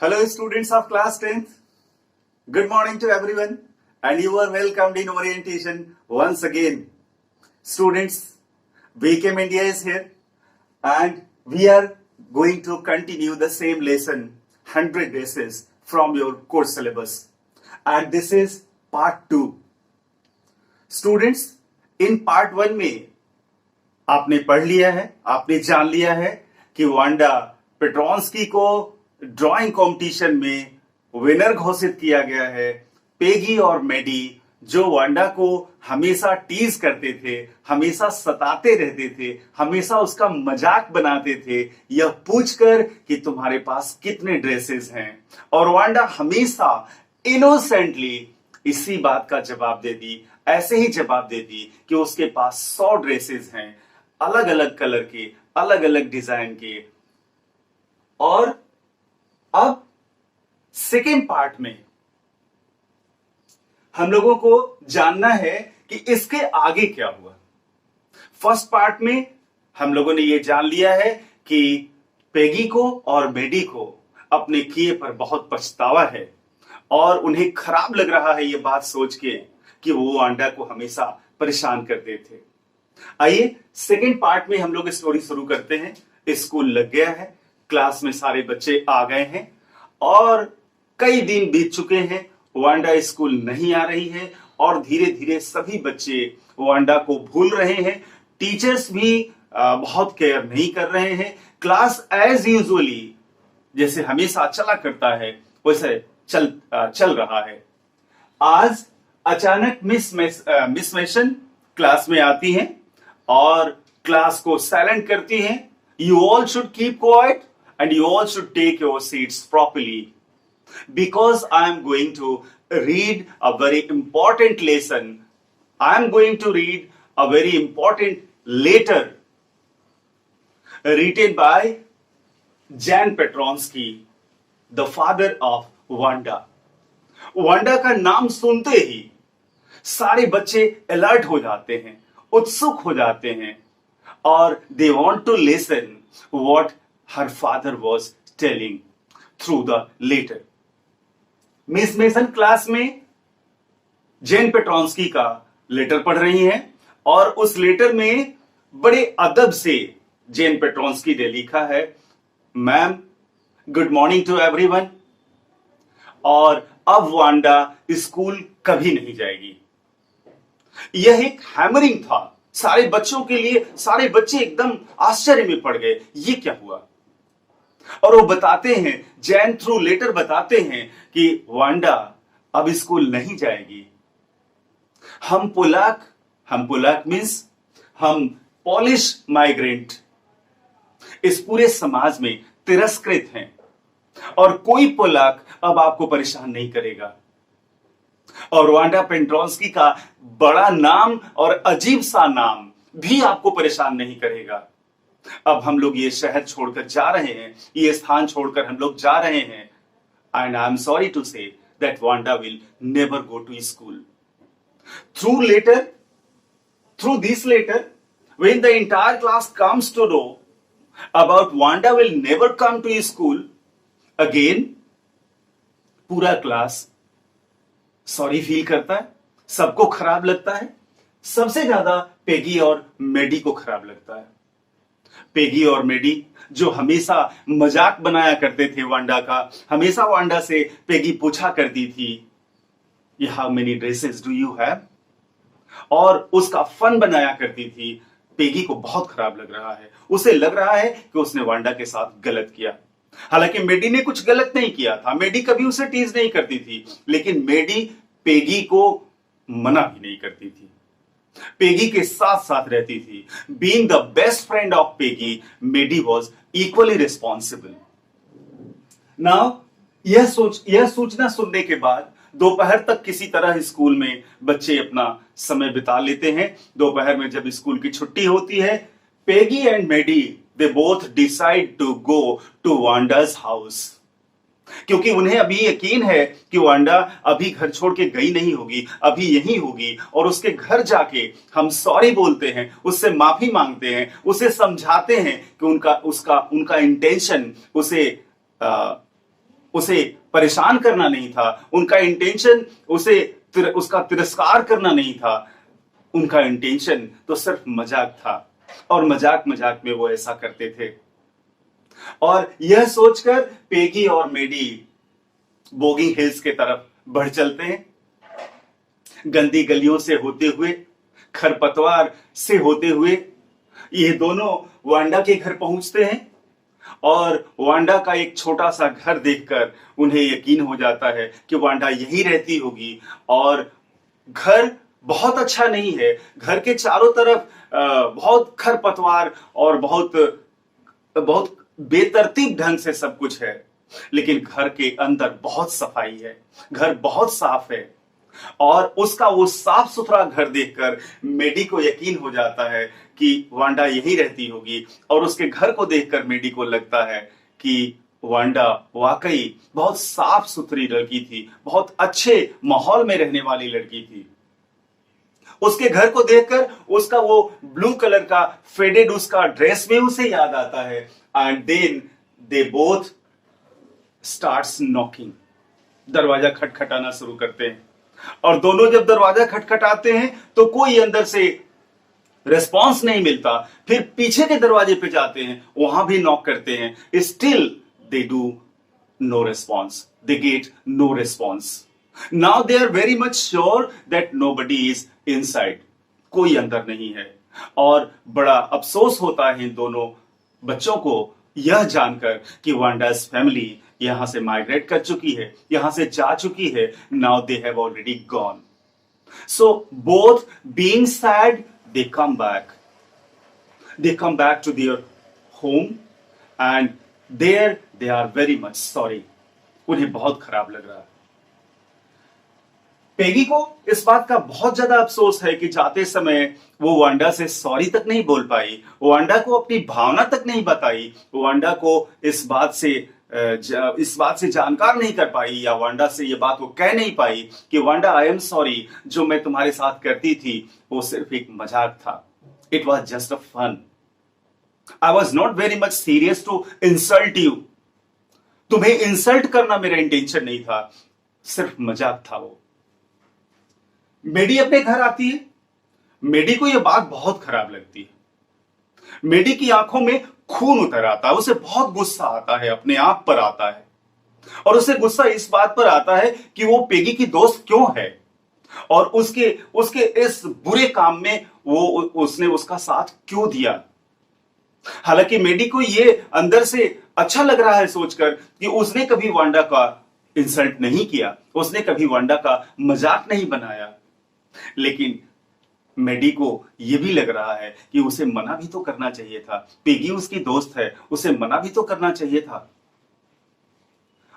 Hello, students of class 10th. Good morning to everyone, and you are welcomed in orientation once again. Students, BKM India is here, and we are going to continue the same lesson, 100 races from your course syllabus. And this is part 2. Students, in part 1 में आपने पढ़ लिया है, आपने जान लिया है कि वांडा पेट्रोंस्की को ड्राइंग कंपटीशन में विनर घोषित किया गया है। पेगी और मेडी जो वांडा को हमेशा टीज करते थे, हमेशा सताते रहते थे, हमेशा उसका मजाक बनाते थे, यह पूछकर कि तुम्हारे पास कितने ड्रेसेस हैं, और वांडा हमेशा इनोसेंटली इसी बात का जवाब दे दी, ऐसे ही जवाब दे दी कि उसके पास 100 ड्रेसेस हैं, अलग अलग कलर के, अलग अलग डिजाइन के। और अब सेकेंड पार्ट में हम लोगों को जानना है कि इसके आगे क्या हुआ। फर्स्ट पार्ट में हम लोगों ने यह जान लिया है कि पेगी को और मेडी को अपने किए पर बहुत पछतावा है और उन्हें खराब लग रहा है यह बात सोच के कि वो वांडा को हमेशा परेशान करते थे। आइए सेकेंड पार्ट में हम लोग स्टोरी शुरू करते हैं। स्कूल लग गया है, क्लास में सारे बच्चे आ गए हैं और कई दिन बीत चुके हैं, वांडा स्कूल नहीं आ रही है और धीरे धीरे सभी बच्चे वांडा को भूल रहे हैं। टीचर्स भी बहुत केयर नहीं कर रहे हैं। क्लास एज यूजुअली जैसे हमेशा चला करता है वैसे चल रहा है। आज अचानक मिस मेसन क्लास में आती हैं और क्लास को साइलेंट करती हैं। You all should keep quiet and you all should take your seats properly because I am going to read a very important lesson. I am going to read a very important letter written by Jan Petronsky, the father of Wanda. Wanda का नाम सुनते ही सारे बच्चे alert हो जाते हैं, उत्सुक हो जाते हैं और they want to listen what her father was telling through the letter. Miss mason class में जेन पेट्रोंस्की का लेटर पढ़ रही हैं और उस लेटर में बड़े अदब से जेन पेट्रोंस्की ने लिखा है, ma'am good morning to everyone. और अब वांडा स्कूल कभी नहीं जाएगी। यह एक हैमरिंग था सारे बच्चों के लिए। सारे बच्चे एकदम आश्चर्य में पड़ गए, ये क्या हुआ। और वो बताते हैं, जैन थ्रू लेटर बताते हैं कि वांडा अब स्कूल नहीं जाएगी। हम पोलाक मीन्स हम पॉलिश माइग्रेंट इस पूरे समाज में तिरस्कृत हैं और कोई पोलाक अब आपको परेशान नहीं करेगा। और वांडा पेट्रोंस्की का बड़ा नाम और अजीब सा नाम भी आपको परेशान नहीं करेगा। अब हम लोग ये शहर छोड़कर जा रहे हैं, ये स्थान छोड़कर हम लोग जा रहे हैं। And I am sorry to say that Wanda will never go to school. Through this letter when the entire class comes to know about Wanda will never come to school again, पूरा class sorry फील करता है, सबको खराब लगता है। सबसे ज्यादा पेगी और मेडी को खराब लगता है। पेगी और मेडी जो हमेशा मजाक बनाया करते थे वांडा का, हमेशा वांडा से पेगी पूछा करती थी how many dresses do you have, और उसका फन बनाया करती थी। पेगी को बहुत खराब लग रहा है। उसे लग रहा है कि उसने वांडा के साथ गलत किया। हालांकि मेडी ने कुछ गलत नहीं किया था, मेडी कभी उसे टीज नहीं करती थी, लेकिन मेडी पेगी को मना भी नहीं करती थी, पेगी के साथ साथ रहती थी। Being the best friend of Peggy, Maddie was equally responsible. Now यह सूचना सुनने के बाद दोपहर तक किसी तरह स्कूल में बच्चे अपना समय बिता लेते हैं। दोपहर में जब स्कूल की छुट्टी होती है, Peggy and Maddie they both decide to go to Wanda's house, क्योंकि उन्हें अभी यकीन है कि वांडा अभी घर छोड़ के गई नहीं होगी, अभी यहीं होगी। और उसके घर जाके हम सॉरी बोलते हैं, उससे माफी मांगते हैं, उसे समझाते हैं कि उनका इंटेंशन उसे परेशान करना नहीं था, उनका इंटेंशन उसका तिरस्कार करना नहीं था, उनका इंटेंशन तो सिर्फ मजाक था और मजाक मजाक में वो ऐसा करते थे। और यह सोचकर पेगी और मेडी बोगिंग हिल्स के तरफ बढ़ चलते हैं। गंदी गलियों से होते हुए, खरपतवार से होते हुए ये दोनों वांडा के घर पहुंचते हैं और वांडा का एक छोटा सा घर देखकर उन्हें यकीन हो जाता है कि वांडा यही रहती होगी। और घर बहुत अच्छा नहीं है, घर के चारों तरफ बहुत खरपतवार और बहुत बहुत बेतरतीब ढंग से सब कुछ है, लेकिन घर के अंदर बहुत सफाई है, घर बहुत साफ है। और उसका वो साफ सुथरा घर देखकर मेडी को यकीन हो जाता है कि वांडा यही रहती होगी। और उसके घर को देखकर मेडी को लगता है कि वांडा वाकई बहुत साफ सुथरी लड़की थी, बहुत अच्छे माहौल में रहने वाली लड़की थी। उसके घर को देखकर उसका वो ब्लू कलर का फेडेड उसका ड्रेस में उसे याद आता है। And then they both starts knocking, दरवाजा खटखटाना शुरू करते हैं। और दोनों जब दरवाजा खटखटाते हैं तो कोई अंदर से रिस्पॉन्स नहीं मिलता। फिर पीछे के दरवाजे पे जाते हैं, वहां भी नॉक करते हैं, still they do no response, they get no response. Now they are very much sure that nobody is inside, कोई अंदर नहीं है। और बड़ा अफसोस होता है इन दोनों बच्चों को यह जानकर कि वांडास फैमिली यहां से माइग्रेट कर चुकी है, यहां से जा चुकी है। Now they have already gone. So both being sad, they come back, to their home and there they are very much sorry. उन्हें बहुत खराब लग रहा है। पेगी को इस बात का बहुत ज्यादा अफसोस है कि जाते समय वो वांडा से सॉरी तक नहीं बोल पाई, वांडा को अपनी भावना तक नहीं बताई, वांडा को इस बात से जानकार नहीं कर पाई, या वांडा से ये बात वो कह नहीं पाई कि वांडा आई एम सॉरी, जो मैं तुम्हारे साथ करती थी वो सिर्फ एक मजाक था। It was just a fun. I was not very much serious to insult you. तुम्हें इंसल्ट करना मेरा इंटेंशन नहीं था, सिर्फ मजाक था वो। मेडी अपने घर आती है। मेडी को यह बात बहुत खराब लगती है। मेडी की आंखों में खून उतर आता है, उसे बहुत गुस्सा आता है, अपने आप पर आता है। और उसे गुस्सा इस बात पर आता है कि वो पेगी की दोस्त क्यों है और उसके इस बुरे काम में उसने उसका साथ क्यों दिया। हालांकि मेडी को ये अंदर से अच्छा लग रहा है सोचकर कि उसने कभी वांडा का इंसल्ट नहीं किया, उसने कभी वांडा का मजाक नहीं बनाया। लेकिन मेडी को यह भी लग रहा है कि उसे मना भी तो करना चाहिए था। पेगी उसकी दोस्त है, उसे मना भी तो करना चाहिए था।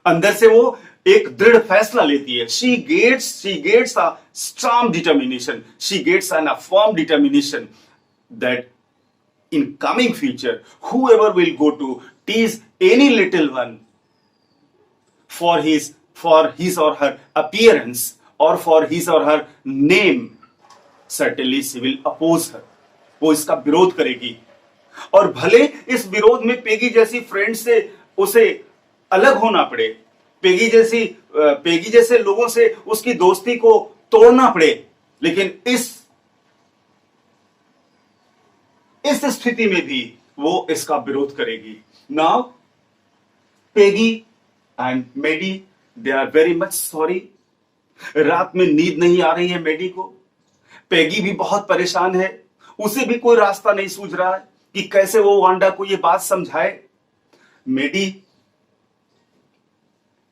अंदर से वो एक दृढ़ फैसला लेती है। She gets a strong determination, she gets an firm determination that in coming future whoever will go to tease any little one for his or her appearance or for his or her name, certainly she will oppose her. वो इसका विरोध करेगी। और भले इस विरोध में Peggy जैसी फ्रेंड से उसे अलग होना पड़े, पेगी जैसे लोगों से उसकी दोस्ती को तोड़ना पड़े, लेकिन इस स्थिति में भी वो इसका विरोध करेगी। Now Peggy and Maddie they are very much sorry. रात में नींद नहीं आ रही है मेडी को। पेगी भी बहुत परेशान है, उसे भी कोई रास्ता नहीं सूझ रहा है कि कैसे वो वांडा को ये बात समझाए। मेडी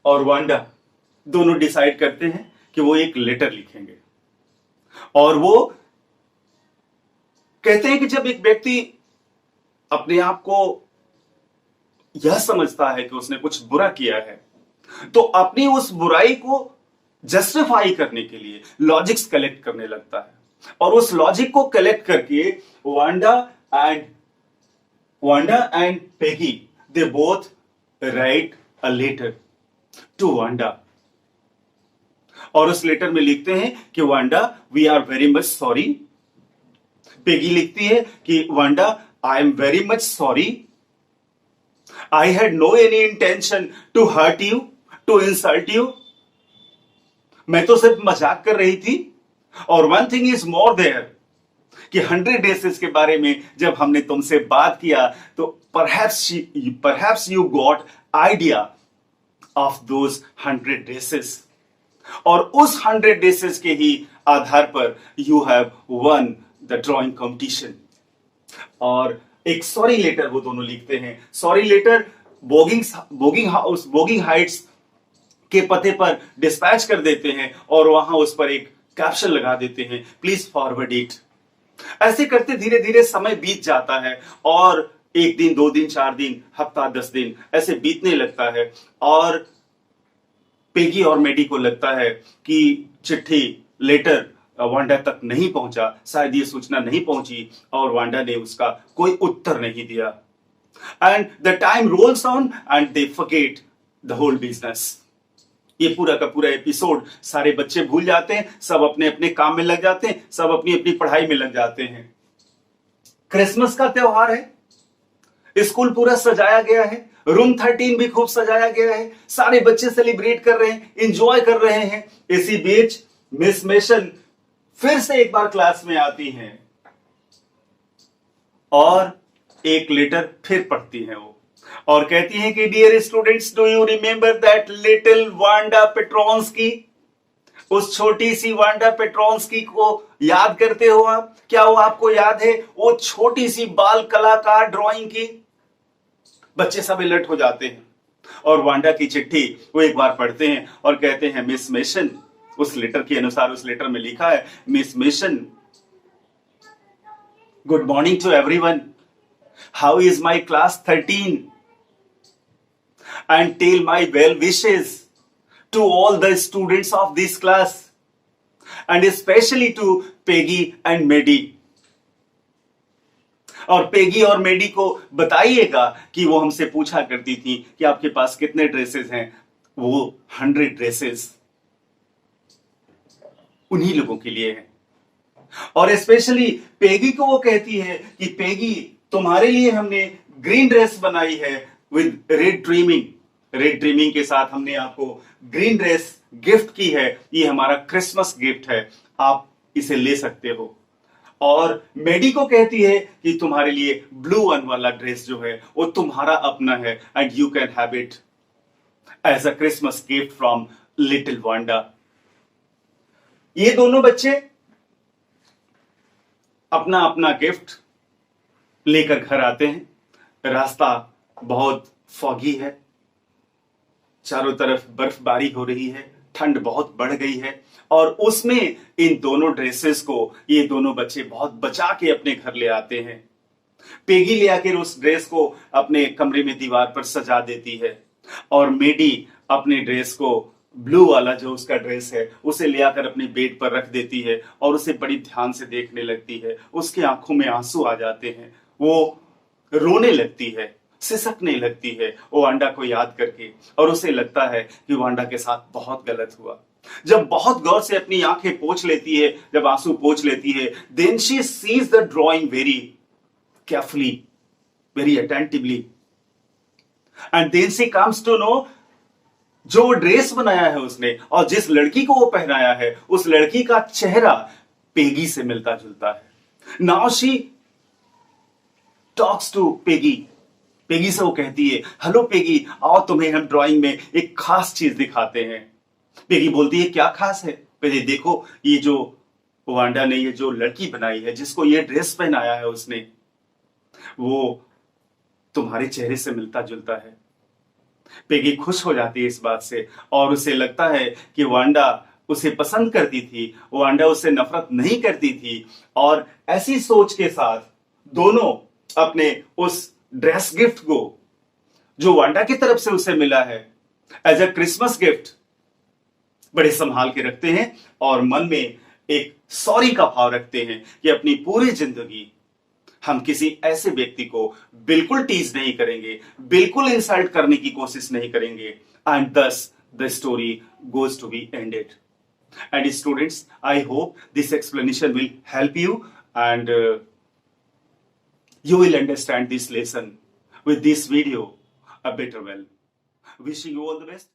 और वांडा दोनों डिसाइड करते हैं कि वो एक लेटर लिखेंगे। और वो कहते हैं कि जब एक व्यक्ति अपने आप को यह समझता है कि उसने कुछ बुरा किया है, तो अपनी उस बुराई को जस्टिफाई करने के लिए लॉजिक्स कलेक्ट करने लगता है। और उस लॉजिक को कलेक्ट करके Wanda and Peggy they both write a letter to Wanda. और उस लेटर में लिखते हैं कि Wanda we are very much sorry. Peggy लिखती है कि Wanda I am very much sorry, I had no any intention to hurt you, to insult you? मैं तो सिर्फ मजाक कर रही थी। और one thing is more there कि 100 ड्रेसेस के बारे में जब हमने तुमसे बात किया तो perhaps you got idea of those 100 dresses, और उस 100 ड्रेसेस के ही आधार पर you have one the drawing competition. और एक सॉरी लेटर वो दोनों लिखते हैं। सॉरी लेटर बोगिंग हाइट्स के पते पर डिस्पैच कर देते हैं और वहां उस पर एक कैप्शन लगा देते हैं, प्लीज फॉरवर्ड इट। ऐसे करते धीरे धीरे समय बीत जाता है और 1 दिन 2 दिन 4 दिन हफ्ता 10 दिन ऐसे बीतने लगता है और पेगी और मेडी को लगता है कि चिट्ठी लेटर वांडा तक नहीं पहुंचा, शायद ये सूचना नहीं पहुंची और वांडा ने उसका कोई उत्तर नहीं दिया। And the time rolls on and they forget the whole business. ये पूरा का पूरा एपिसोड सारे बच्चे भूल जाते हैं, सब अपने अपने काम में लग जाते हैं, सब अपनी अपनी पढ़ाई में लग जाते हैं। क्रिसमस का त्योहार है, स्कूल पूरा सजाया गया है, रूम 13 भी खूब सजाया गया है, सारे बच्चे सेलिब्रेट कर रहे हैं, एंजॉय कर रहे हैं। इसी बीच मिस मेशन फिर से एक बार क्लास में आती हैं और एक लेटर फिर पढ़ती हैं वो और कहती हैं कि dear students, do you remember that little Wanda Petronski? उस छोटी सी वांडा पेट्रोन्स्की को याद करते हो आप? क्या वो आपको याद है, वो छोटी सी बाल कलाकार ड्राइंग की? बच्चे सब अलर्ट हो जाते हैं और वांडा की चिट्ठी वो एक बार पढ़ते हैं और कहते हैं, मिस मेशन, उस लेटर के अनुसार उस लेटर में लिखा है, miss Mason, good morning to everyone, how is my class 13 and tell my well wishes to all the students of this class and especially to Peggy and Maddie। और Peggy और मेडी को बताइएगा कि वो हमसे पूछा करती थी कि आपके पास कितने ड्रेसेस हैं। वो 100 ड्रेसेस उन्हीं लोगों के लिए हैं। और स्पेशली पेगी को वो कहती है कि पेगी, तुम्हारे लिए हमने ग्रीन ड्रेस बनाई है with red dreaming. Red dreaming के साथ हमने आपको ग्रीन ड्रेस गिफ्ट की है, ये हमारा क्रिसमस गिफ्ट है, आप इसे ले सकते हो। और मेडी को कहती है कि तुम्हारे लिए ब्लू वन वाला ड्रेस जो है वो तुम्हारा अपना है and you can have it as a Christmas gift from little Wanda. ये दोनों बच्चे अपना अपना गिफ्ट लेकर घर आते हैं। रास्ता बहुत फॉगी है, चारों तरफ बर्फबारी हो रही है, ठंड बहुत बढ़ गई है और उसमें इन दोनों ड्रेसेस को ये दोनों बच्चे बहुत बचा के अपने घर ले आते हैं। पेगी ले आकर उस ड्रेस को अपने कमरे में दीवार पर सजा देती है और मेडी अपने ड्रेस को, ब्लू वाला जो उसका ड्रेस है, उसे ले आकर अपने बेड पर रख देती है और उसे बड़ी ध्यान से देखने लगती है। उसकी आंखों में आंसू आ जाते हैं, वो रोने लगती है, सिसकने लगती है वो वांडा को याद करके और उसे लगता है कि वांडा के साथ बहुत गलत हुआ। जब बहुत गौर से अपनी आंखें पोंछ लेती है, जब आंसू पोंछ लेती है, then she sees the drawing very carefully, very attentively and then she comes to know जो ड्रेस बनाया है उसने और जिस लड़की को वो पहनाया है, उस लड़की का चेहरा पेगी से मिलता जुलता है। Now she talks to Peggy. Peggy से वो कहती है, हेलो पेगी, आओ तुम्हें हम ड्राइंग में एक खास चीज दिखाते हैं। पेगी बोलती है, क्या खास है? पहले देखो, ये जो वांडा ने ये जो लड़की बनाई है, जिसको ये ड्रेस पहनाया है उसने, वो तुम्हारे चेहरे से मिलता जुलता है। पेगी खुश हो जाती है इस बात से और उसे लगता है कि वांडा उसे पसंद करती थी, वांडा उससे नफरत नहीं करती थी। और ऐसी सोच के साथ दोनों अपने उस ड्रेस गिफ्ट को जो वांडा की तरफ से उसे मिला है एज अ क्रिसमस गिफ्ट बड़े संभाल के रखते हैं और मन में एक सॉरी का भाव रखते हैं कि अपनी पूरी जिंदगी हम किसी ऐसे व्यक्ति को बिल्कुल टीज नहीं करेंगे, बिल्कुल इंसल्ट करने की कोशिश नहीं करेंगे। And thus the story goes to be ended. And students, I hope this explanation will help you and you will understand this lesson with this video a better well. Wishing you all the best.